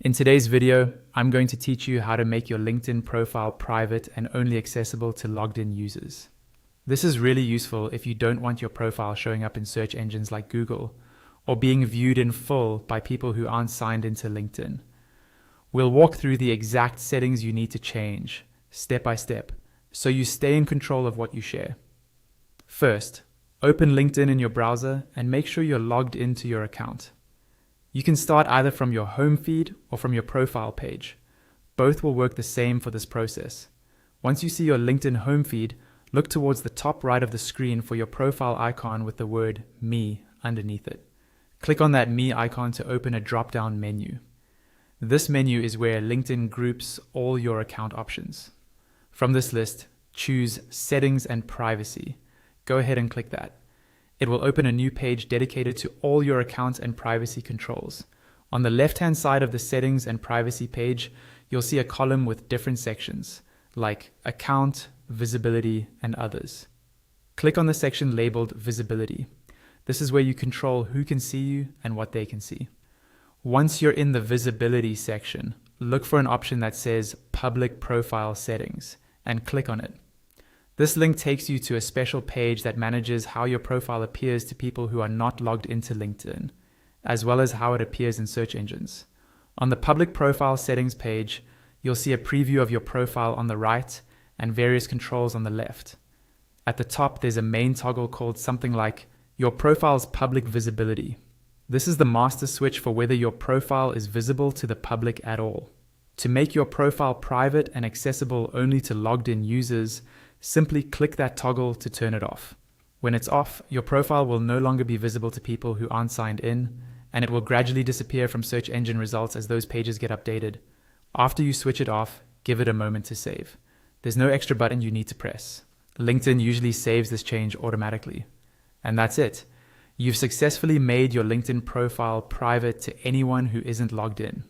In today's video, I'm going to teach you how to make your LinkedIn profile private and only accessible to logged in users. This is really useful if you don't want your profile showing up in search engines like Google or being viewed in full by people who aren't signed into LinkedIn. We'll walk through the exact settings you need to change, step by step, so you stay in control of what you share. First, open LinkedIn in your browser and make sure you're logged into your account. You can start either from your home feed or from your profile page. Both will work the same for this process. Once you see your LinkedIn home feed, look towards the top right of the screen for your profile icon with the word Me underneath it. Click on that Me icon to open a drop-down menu. This menu is where LinkedIn groups all your account options. From this list, choose Settings and Privacy. Go ahead and click that. It will open a new page dedicated to all your accounts and privacy controls. On the left-hand side of the Settings and Privacy page, you'll see a column with different sections, like Account, Visibility, and Others. Click on the section labeled Visibility. This is where you control who can see you and what they can see. Once you're in the Visibility section, look for an option that says Public Profile Settings and click on it. This link takes you to a special page that manages how your profile appears to people who are not logged into LinkedIn, as well as how it appears in search engines. On the Public Profile Settings page, you'll see a preview of your profile on the right and various controls on the left. At the top, there's a main toggle called something like Your Profile's Public Visibility. This is the master switch for whether your profile is visible to the public at all. To make your profile private and accessible only to logged in users, simply click that toggle to turn it off. When it's off, your profile will no longer be visible to people who aren't signed in, and it will gradually disappear from search engine results as those pages get updated. After you switch it off, give it a moment to save. There's no extra button you need to press. LinkedIn usually saves this change automatically. And that's it. You've successfully made your LinkedIn profile private to anyone who isn't logged in.